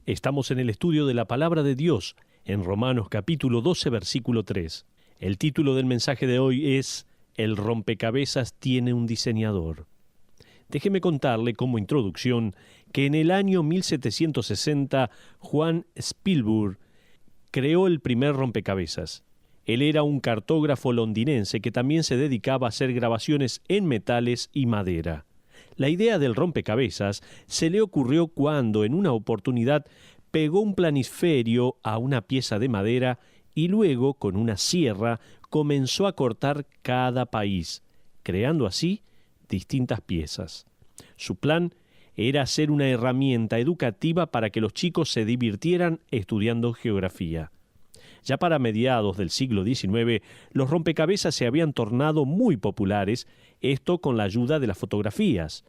Estamos en el estudio de la Palabra de Dios, en Romanos capítulo 12, versículo 3. El título del mensaje de hoy es El rompecabezas tiene un diseñador. Déjeme contarle como introducción que en el año 1760 Juan Spielberg creó el primer rompecabezas. Él era un cartógrafo londinense que también se dedicaba a hacer grabaciones en metales y madera. La idea del rompecabezas se le ocurrió cuando, en una oportunidad, pegó un planisferio a una pieza de madera y luego, con una sierra, comenzó a cortar cada país, creando así distintas piezas. Su plan era hacer una herramienta educativa para que los chicos se divirtieran estudiando geografía. Ya para mediados del siglo XIX, los rompecabezas se habían tornado muy populares, esto con la ayuda de las fotografías.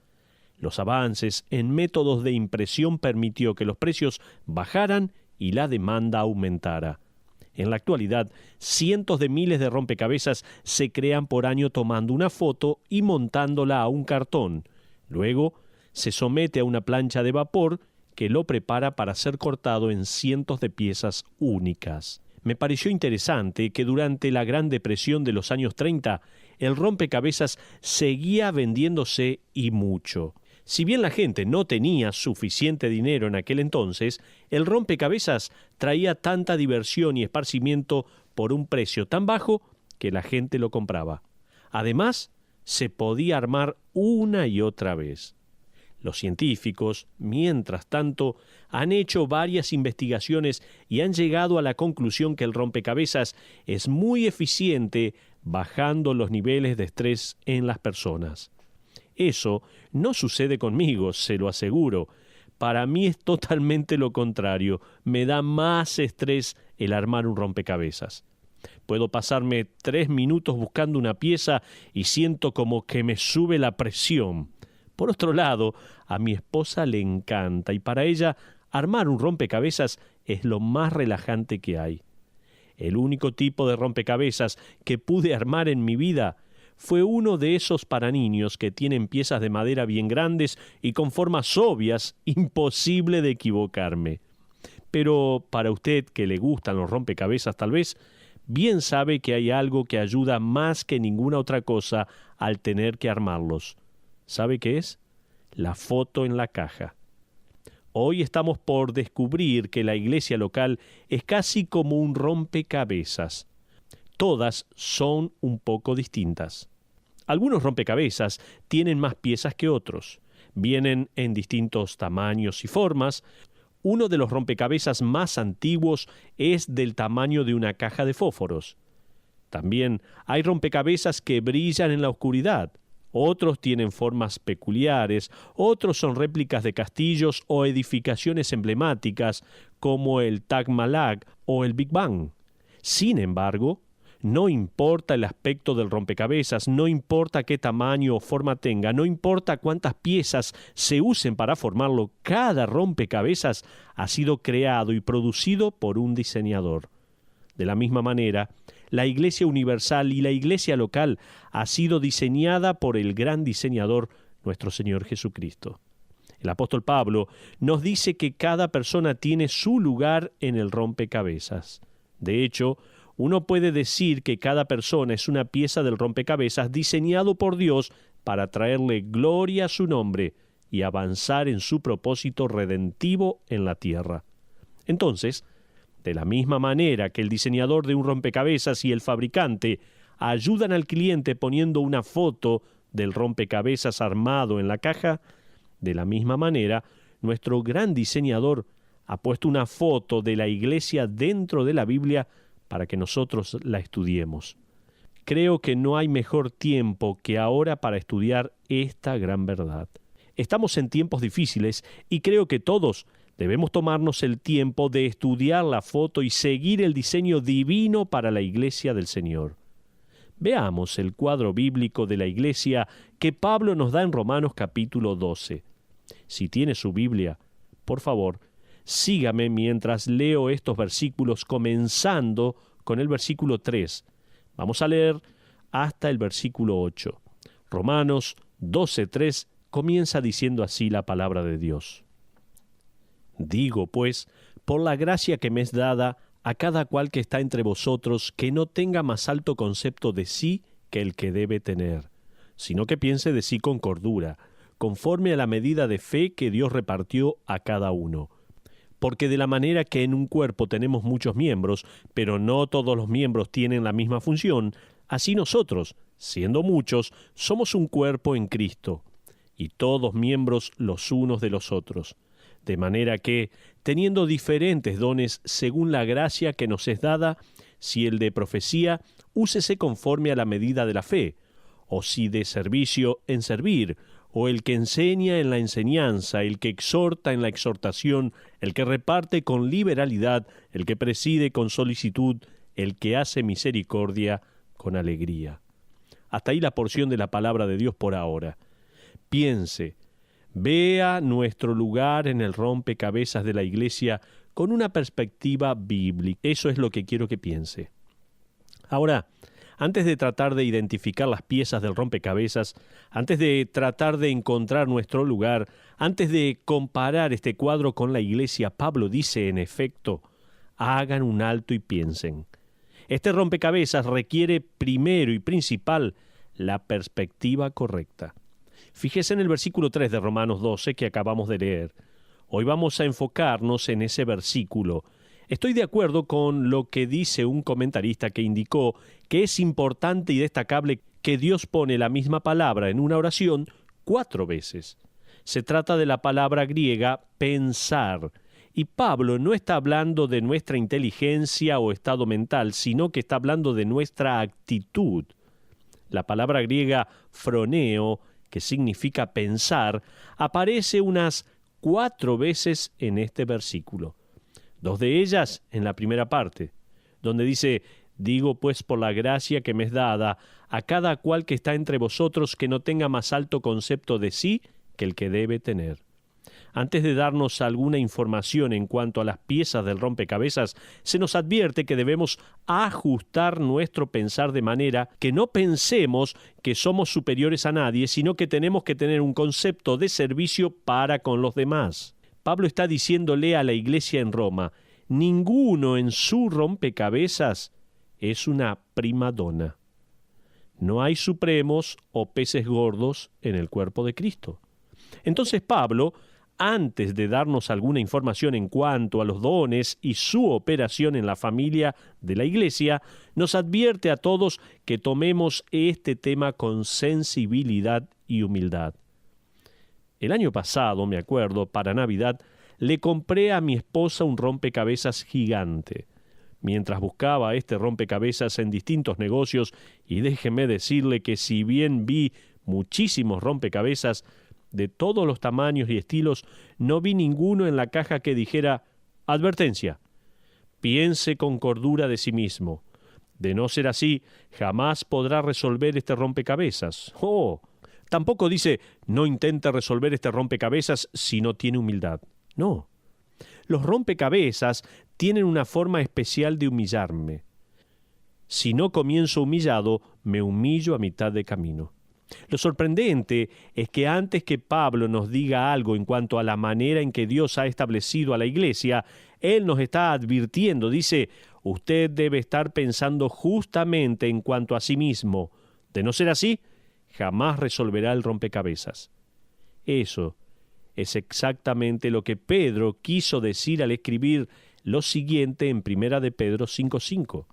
Los avances en métodos de impresión permitió que los precios bajaran y la demanda aumentara. En la actualidad, cientos de miles de rompecabezas se crean por año tomando una foto y montándola a un cartón. Luego, se somete a una plancha de vapor que lo prepara para ser cortado en cientos de piezas únicas. Me pareció interesante que durante la Gran Depresión de los años 30, el rompecabezas seguía vendiéndose y mucho. Si bien la gente no tenía suficiente dinero en aquel entonces, el rompecabezas traía tanta diversión y esparcimiento por un precio tan bajo que la gente lo compraba. Además, se podía armar una y otra vez. Los científicos, mientras tanto, han hecho varias investigaciones y han llegado a la conclusión que el rompecabezas es muy eficiente bajando los niveles de estrés en las personas. Eso no sucede conmigo, se lo aseguro. Para mí es totalmente lo contrario. Me da más estrés el armar un rompecabezas. Puedo pasarme 3 minutos buscando una pieza y siento como que me sube la presión. Por otro lado, a mi esposa le encanta y para ella armar un rompecabezas es lo más relajante que hay. El único tipo de rompecabezas que pude armar en mi vida fue uno de esos para niños que tienen piezas de madera bien grandes y con formas obvias, imposible de equivocarme. Pero para usted que le gustan los rompecabezas tal vez, bien sabe que hay algo que ayuda más que ninguna otra cosa al tener que armarlos. ¿Sabe qué es? La foto en la caja. Hoy estamos por descubrir que la iglesia local es casi como un rompecabezas. Todas son un poco distintas. Algunos rompecabezas tienen más piezas que otros. Vienen en distintos tamaños y formas. Uno de los rompecabezas más antiguos es del tamaño de una caja de fósforos. También hay rompecabezas que brillan en la oscuridad. Otros tienen formas peculiares, otros son réplicas de castillos o edificaciones emblemáticas como el Taj Mahal o el Big Bang. Sin embargo, no importa el aspecto del rompecabezas, no importa qué tamaño o forma tenga, no importa cuántas piezas se usen para formarlo, cada rompecabezas ha sido creado y producido por un diseñador. De la misma manera, la Iglesia Universal y la Iglesia local ha sido diseñada por el gran diseñador, nuestro Señor Jesucristo. El apóstol Pablo nos dice que cada persona tiene su lugar en el rompecabezas. De hecho, uno puede decir que cada persona es una pieza del rompecabezas diseñado por Dios para traerle gloria a su nombre y avanzar en su propósito redentivo en la tierra. Entonces, de la misma manera que el diseñador de un rompecabezas y el fabricante ayudan al cliente poniendo una foto del rompecabezas armado en la caja, de la misma manera, nuestro gran diseñador ha puesto una foto de la iglesia dentro de la Biblia para que nosotros la estudiemos. Creo que no hay mejor tiempo que ahora para estudiar esta gran verdad. Estamos en tiempos difíciles y creo que todos debemos tomarnos el tiempo de estudiar la foto y seguir el diseño divino para la iglesia del Señor. Veamos el cuadro bíblico de la iglesia que Pablo nos da en Romanos capítulo 12. Si tiene su Biblia, por favor, sígame mientras leo estos versículos comenzando con el versículo 3. Vamos a leer hasta el versículo 8. Romanos 12:3 comienza diciendo así la palabra de Dios. Digo, pues, por la gracia que me es dada, a cada cual que está entre vosotros, que no tenga más alto concepto de sí que el que debe tener, sino que piense de sí con cordura, conforme a la medida de fe que Dios repartió a cada uno. Porque de la manera que en un cuerpo tenemos muchos miembros, pero no todos los miembros tienen la misma función, así nosotros, siendo muchos, somos un cuerpo en Cristo, y todos miembros los unos de los otros. De manera que, teniendo diferentes dones según la gracia que nos es dada, si el de profecía, úsese conforme a la medida de la fe, o si de servicio, en servir, o el que enseña en la enseñanza, el que exhorta en la exhortación, el que reparte con liberalidad, el que preside con solicitud, el que hace misericordia con alegría. Hasta ahí la porción de la palabra de Dios por ahora. Piense, vea nuestro lugar en el rompecabezas de la iglesia con una perspectiva bíblica. Eso es lo que quiero que piense. Ahora, antes de tratar de identificar las piezas del rompecabezas, antes de tratar de encontrar nuestro lugar, antes de comparar este cuadro con la iglesia, Pablo dice, en efecto, hagan un alto y piensen. Este rompecabezas requiere primero y principal la perspectiva correcta. Fíjese en el versículo 3 de Romanos 12 que acabamos de leer. Hoy vamos a enfocarnos en ese versículo. Estoy de acuerdo con lo que dice un comentarista que indicó que es importante y destacable que Dios pone la misma palabra en una oración 4 veces. Se trata de la palabra griega pensar, y Pablo no está hablando de nuestra inteligencia o estado mental, sino que está hablando de nuestra actitud. La palabra griega phroneo, que significa pensar, aparece unas 4 veces en este versículo. 2 de ellas en la primera parte, donde dice, digo pues por la gracia que me es dada, a cada cual que está entre vosotros que no tenga más alto concepto de sí que el que debe tener. Antes de darnos alguna información en cuanto a las piezas del rompecabezas, se nos advierte que debemos ajustar nuestro pensar de manera que no pensemos que somos superiores a nadie, sino que tenemos que tener un concepto de servicio para con los demás. Pablo está diciéndole a la iglesia en Roma, ninguno en su rompecabezas es una prima donna. No hay supremos o peces gordos en el cuerpo de Cristo. Entonces Pablo, antes de darnos alguna información en cuanto a los dones y su operación en la familia de la iglesia, nos advierte a todos que tomemos este tema con sensibilidad y humildad. El año pasado, me acuerdo, para Navidad, le compré a mi esposa un rompecabezas gigante. Mientras buscaba este rompecabezas en distintos negocios, y déjeme decirle que si bien vi muchísimos rompecabezas de todos los tamaños y estilos, no vi ninguno en la caja que dijera, advertencia, piense con cordura de sí mismo. De no ser así, jamás podrá resolver este rompecabezas. Tampoco dice, no intente resolver este rompecabezas si no tiene humildad. No. Los rompecabezas tienen una forma especial de humillarme. Si no comienzo humillado, me humillo a mitad de camino. Lo sorprendente es que antes que Pablo nos diga algo en cuanto a la manera en que Dios ha establecido a la iglesia, él nos está advirtiendo, dice, usted debe estar pensando justamente en cuanto a sí mismo. De no ser así, jamás resolverá el rompecabezas. Eso es exactamente lo que Pedro quiso decir al escribir lo siguiente en 1 de Pedro 5:5.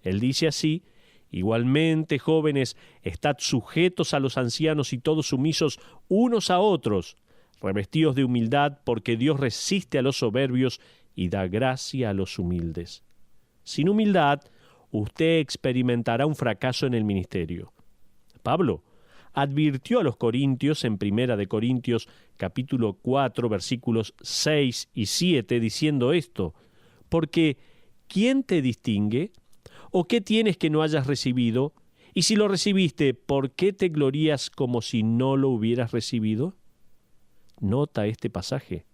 Él dice así, igualmente, jóvenes, estad sujetos a los ancianos y todos sumisos unos a otros, revestidos de humildad, porque Dios resiste a los soberbios y da gracia a los humildes. Sin humildad, usted experimentará un fracaso en el ministerio. Pablo advirtió a los corintios en 1 de Corintios capítulo 4 versículos 6 y 7 diciendo esto, porque ¿quién te distingue? ¿O qué tienes que no hayas recibido? Y si lo recibiste, ¿por qué te glorías como si no lo hubieras recibido? Nota este pasaje.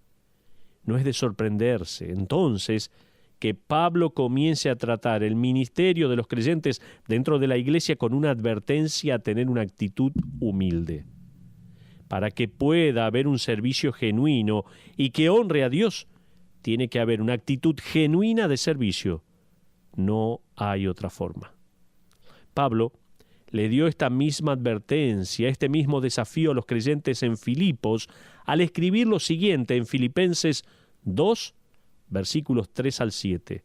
No es de sorprenderse, entonces, que Pablo comience a tratar el ministerio de los creyentes dentro de la iglesia con una advertencia a tener una actitud humilde. Para que pueda haber un servicio genuino y que honre a Dios, tiene que haber una actitud genuina de servicio. No hay otra forma. Pablo le dio esta misma advertencia, este mismo desafío a los creyentes en Filipos al escribir lo siguiente en Filipenses 2, versículos 3 al 7.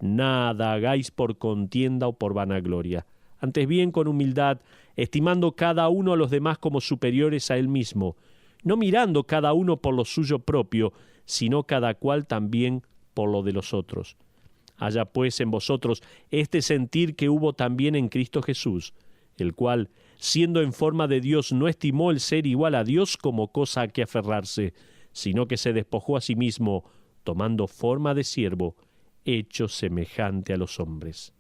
Nada hagáis por contienda o por vanagloria, antes bien con humildad, estimando cada uno a los demás como superiores a él mismo, no mirando cada uno por lo suyo propio, sino cada cual también por lo de los otros. Haya pues en vosotros este sentir que hubo también en Cristo Jesús, el cual, siendo en forma de Dios, no estimó el ser igual a Dios como cosa a que aferrarse, sino que se despojó a sí mismo, tomando forma de siervo, hecho semejante a los hombres.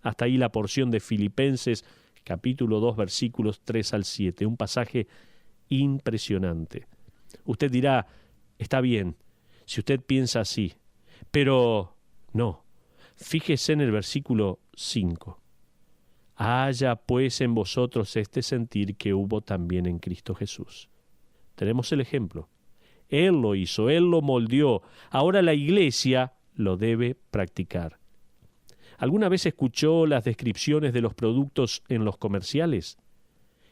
Hasta ahí la porción de Filipenses, capítulo 2, versículos 3 al 7, un pasaje impresionante. Usted dirá, está bien, si usted piensa así, pero no. Fíjese en el versículo 5. Haya pues en vosotros este sentir que hubo también en Cristo Jesús. Tenemos el ejemplo. Él lo hizo, Él lo moldeó. Ahora la iglesia lo debe practicar. ¿Alguna vez escuchó las descripciones de los productos en los comerciales?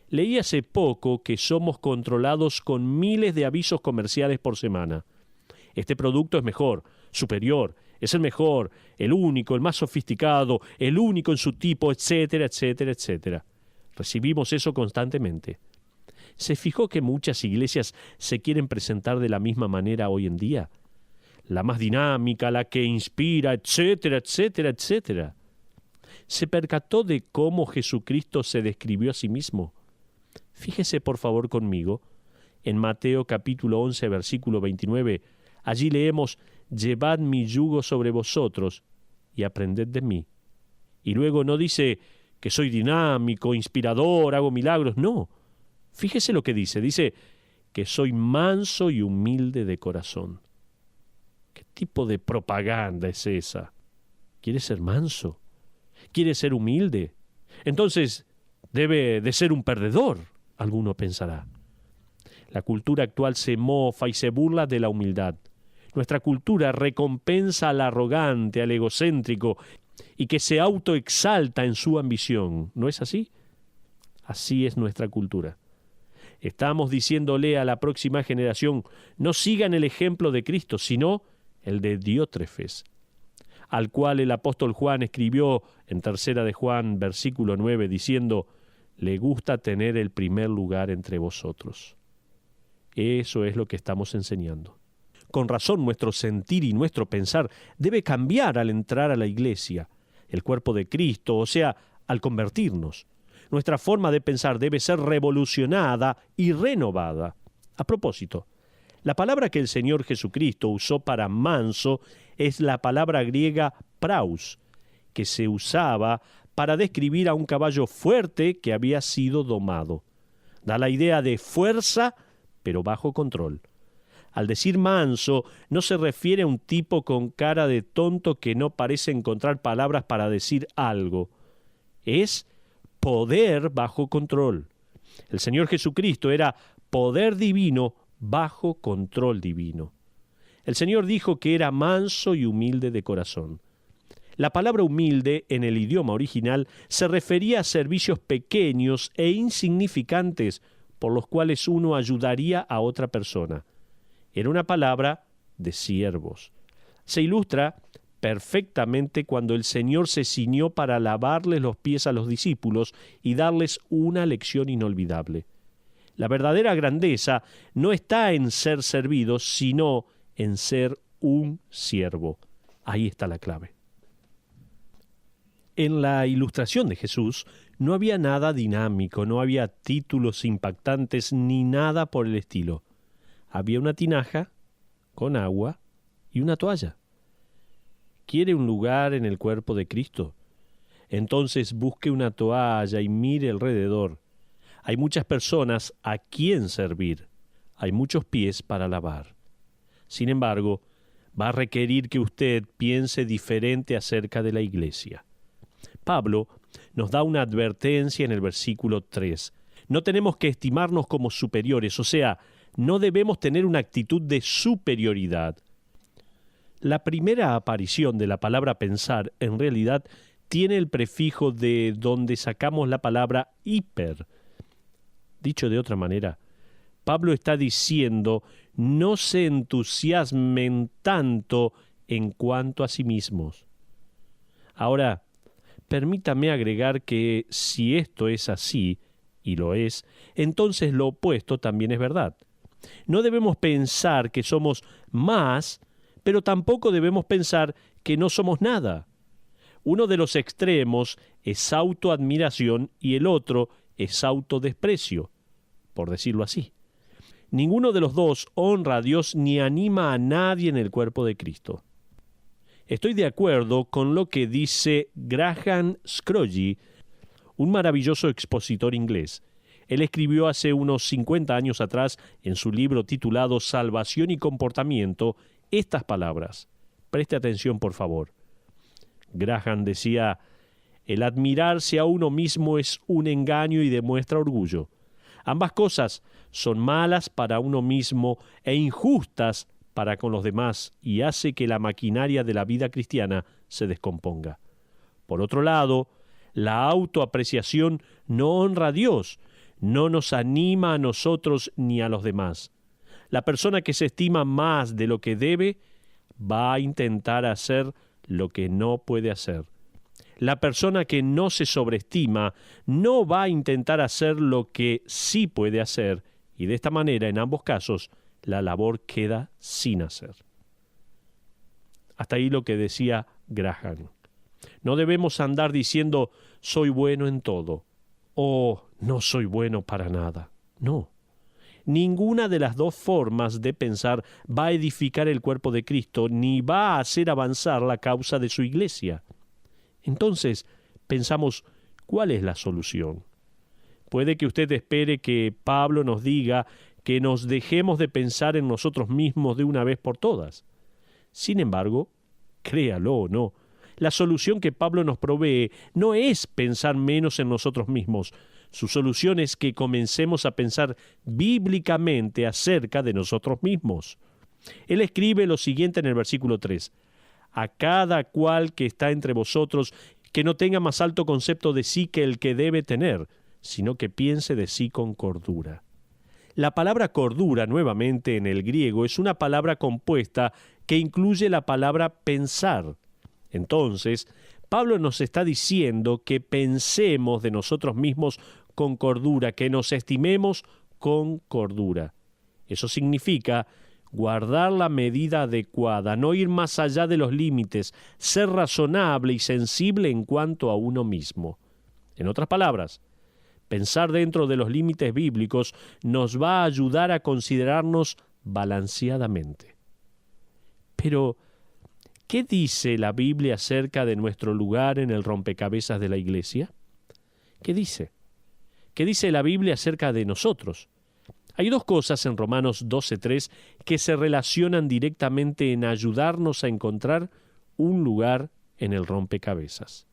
Leí hace poco que somos controlados con miles de avisos comerciales por semana. Este producto es mejor, superior, es el mejor, el único, el más sofisticado, el único en su tipo, etcétera, etcétera, etcétera. Recibimos eso constantemente. ¿Se fijó que muchas iglesias se quieren presentar de la misma manera hoy en día? La más dinámica, la que inspira, etcétera, etcétera, etcétera. ¿Se percató de cómo Jesucristo se describió a sí mismo? Fíjese por favor conmigo, en Mateo capítulo 11, versículo 29, allí leemos, «Llevad mi yugo sobre vosotros y aprended de mí». Y luego no dice que soy dinámico, inspirador, hago milagros, no. Fíjese lo que dice que soy manso y humilde de corazón. ¿Qué tipo de propaganda es esa? ¿Quiere ser manso? ¿Quiere ser humilde? Entonces debe de ser un perdedor, alguno pensará. La cultura actual se mofa y se burla de la humildad. Nuestra cultura recompensa al arrogante, al egocéntrico y que se autoexalta en su ambición. ¿No es así? Así es nuestra cultura. Estamos diciéndole a la próxima generación, no sigan el ejemplo de Cristo, sino el de Diótrefes, al cual el apóstol Juan escribió en 3 de Juan, versículo 9, diciendo, le gusta tener el primer lugar entre vosotros. Eso es lo que estamos enseñando. Con razón, nuestro sentir y nuestro pensar debe cambiar al entrar a la iglesia, el cuerpo de Cristo, o sea, al convertirnos. Nuestra forma de pensar debe ser revolucionada y renovada. A propósito, la palabra que el Señor Jesucristo usó para manso es la palabra griega praus, que se usaba para describir a un caballo fuerte que había sido domado. Da la idea de fuerza, pero bajo control. Al decir manso, no se refiere a un tipo con cara de tonto que no parece encontrar palabras para decir algo. Es poder bajo control. El Señor Jesucristo era poder divino bajo control divino. El Señor dijo que era manso y humilde de corazón. La palabra humilde en el idioma original se refería a servicios pequeños e insignificantes por los cuales uno ayudaría a otra persona. Era una palabra de siervos. Se ilustra perfectamente cuando el Señor se ciñó para lavarles los pies a los discípulos y darles una lección inolvidable. La verdadera grandeza no está en ser servido, sino en ser un siervo. Ahí está la clave. En la ilustración de Jesús no había nada dinámico, no había títulos impactantes ni nada por el estilo. Había una tinaja con agua y una toalla. ¿Quiere un lugar en el cuerpo de Cristo? Entonces busque una toalla y mire alrededor. Hay muchas personas a quien servir. Hay muchos pies para lavar. Sin embargo, va a requerir que usted piense diferente acerca de la iglesia. Pablo nos da una advertencia en el versículo 3. No tenemos que estimarnos como superiores, o sea, no debemos tener una actitud de superioridad. La primera aparición de la palabra pensar, en realidad, tiene el prefijo de donde sacamos la palabra hiper. Dicho de otra manera, Pablo está diciendo, no se entusiasmen tanto en cuanto a sí mismos. Ahora, permítame agregar que si esto es así, y lo es, entonces lo opuesto también es verdad. No debemos pensar que somos más, pero tampoco debemos pensar que no somos nada. Uno de los extremos es autoadmiración y el otro es autodesprecio, por decirlo así. Ninguno de los dos honra a Dios ni anima a nadie en el cuerpo de Cristo. Estoy de acuerdo con lo que dice Graham Scroggie, un maravilloso expositor inglés. Él escribió hace unos 50 años atrás, en su libro titulado Salvación y Comportamiento, estas palabras. Preste atención, por favor. Graham decía, el admirarse a uno mismo es un engaño y demuestra orgullo. Ambas cosas son malas para uno mismo e injustas para con los demás y hace que la maquinaria de la vida cristiana se descomponga. Por otro lado, la autoapreciación no honra a Dios, no nos anima a nosotros ni a los demás. La persona que se estima más de lo que debe va a intentar hacer lo que no puede hacer. La persona que no se sobreestima no va a intentar hacer lo que sí puede hacer y de esta manera, en ambos casos, la labor queda sin hacer. Hasta ahí lo que decía Graham. No debemos andar diciendo soy bueno en todo o no soy bueno para nada. No. Ninguna de las dos formas de pensar va a edificar el cuerpo de Cristo ni va a hacer avanzar la causa de su iglesia. Entonces, pensamos, ¿cuál es la solución? Puede que usted espere que Pablo nos diga que nos dejemos de pensar en nosotros mismos de una vez por todas. Sin embargo, créalo o no, la solución que Pablo nos provee no es pensar menos en nosotros mismos. Su solución es que comencemos a pensar bíblicamente acerca de nosotros mismos. Él escribe lo siguiente en el versículo 3. A cada cual que está entre vosotros, que no tenga más alto concepto de sí que el que debe tener, sino que piense de sí con cordura. La palabra cordura, nuevamente en el griego, es una palabra compuesta que incluye la palabra pensar. Entonces, Pablo nos está diciendo que pensemos de nosotros mismos con cordura, que nos estimemos con cordura. Eso significa guardar la medida adecuada, no ir más allá de los límites, ser razonable y sensible en cuanto a uno mismo. En otras palabras, pensar dentro de los límites bíblicos nos va a ayudar a considerarnos balanceadamente. Pero, ¿qué dice la Biblia acerca de nuestro lugar en el rompecabezas de la iglesia? ¿Qué dice? ¿Qué dice la Biblia acerca de nosotros? Hay dos cosas en Romanos 12:3 que se relacionan directamente en ayudarnos a encontrar un lugar en el rompecabezas.